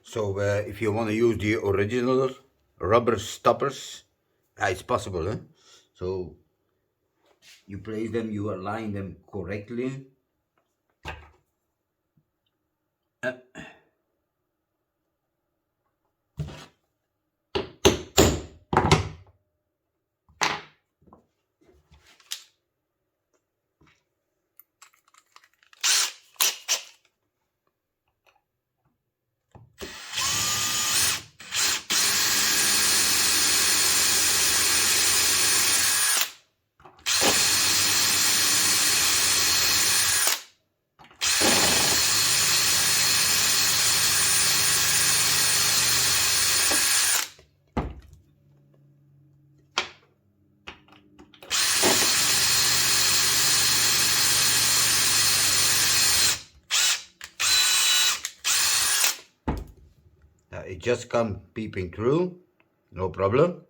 So if you want to use the original rubber stoppers, it's possible, huh? So you place them, you align them correctly. It just comes peeping through, no problem.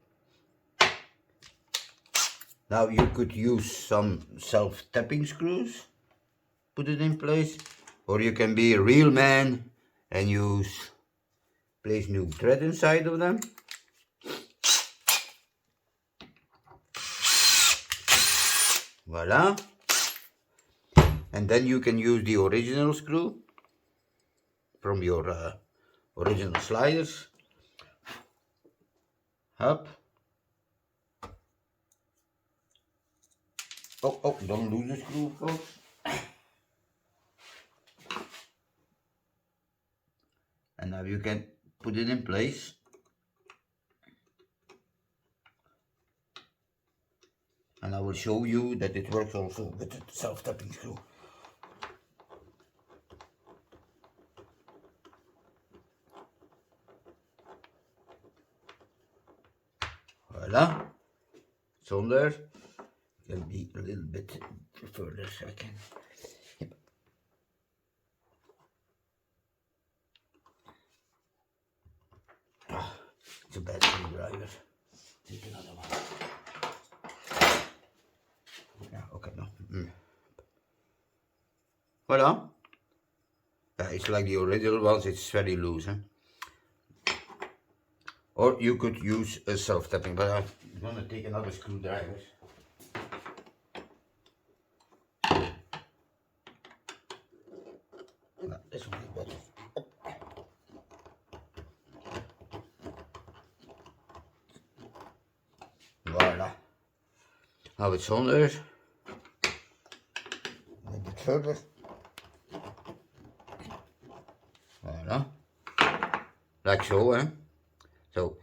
Now you could use some self-tapping screws, put it in place, or you can be a real man and place new thread inside of them. Voila. And then you can use the original screw from your original sliders. Up. Oh, don't lose the screw, folks. And now you can put it in place. And I will show you that it works also with the self-tapping screw. Voila. It's on there. Can be a little bit further so I can. Yep. It's a bad screwdriver. Take another one. Yeah, okay, no. Voila. It's like the original ones, it's very loose. Or you could use a self-tapping, but I'm gonna take another screwdriver. No, this one is better. Voila. Now it's on there. A bit further. Voila. Like so, So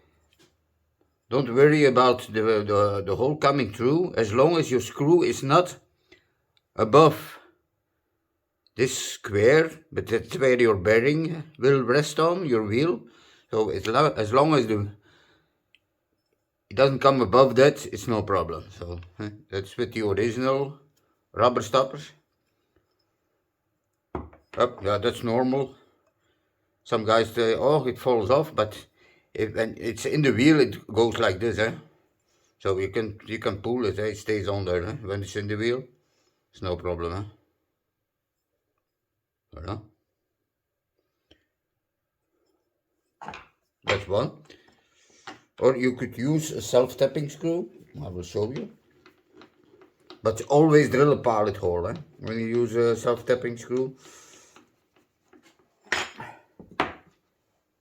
don't worry about the hole coming through, as long as your screw is not above this square, but that's where your bearing will rest on, your wheel. So as long as it doesn't come above that, it's no problem. So that's with the original rubber stoppers. Yeah, that's normal. Some guys say, oh, it falls off, but when it's in the wheel, it goes like this, So you can pull it, it stays on there, When it's in the wheel, it's no problem, Voilà. That's one. Or you could use a self-tapping screw. I will show you. But always drill a pilot hole, when you use a self-tapping screw.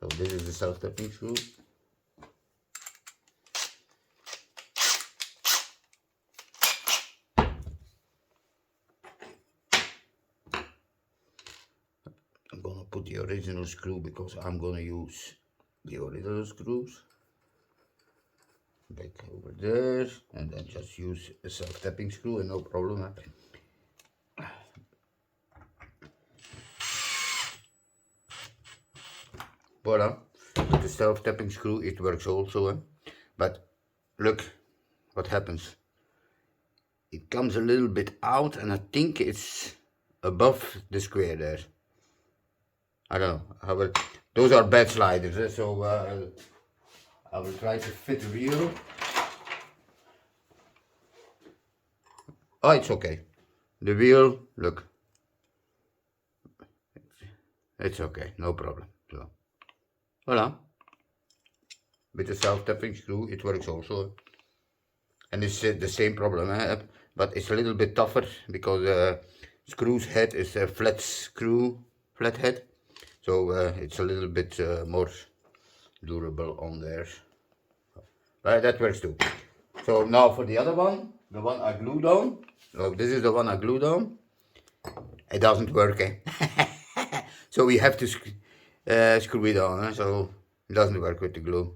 So this is the self-tapping screw. I'm gonna put the original screw because I'm gonna use the original screws. Back over there, and then just use a self-tapping screw and no problem. Voila. With the self-tapping screw it works also, but look what happens. It comes a little bit out and I think it's above the square there. I don't know. Those are bad sliders, so I will try to fit the wheel. Oh, it's okay. The wheel, look. It's okay, no problem. So Voila. With the self-tapping screw it works also. And it's the same problem, but it's a little bit tougher because screw's head is a flat screw, flat head. So it's a little bit more durable on there. But that works too. So now for the other one, the one I glued on. So this is the one I glued on. It doesn't work, so we have to screw it on, so it doesn't work with the glue.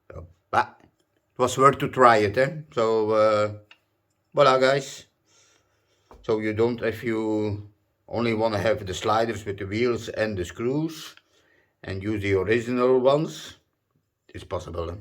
So, but it was worth to try it, So voila, guys. So you don't, if you only want to have the sliders with the wheels and the screws and use the original ones, it's possible.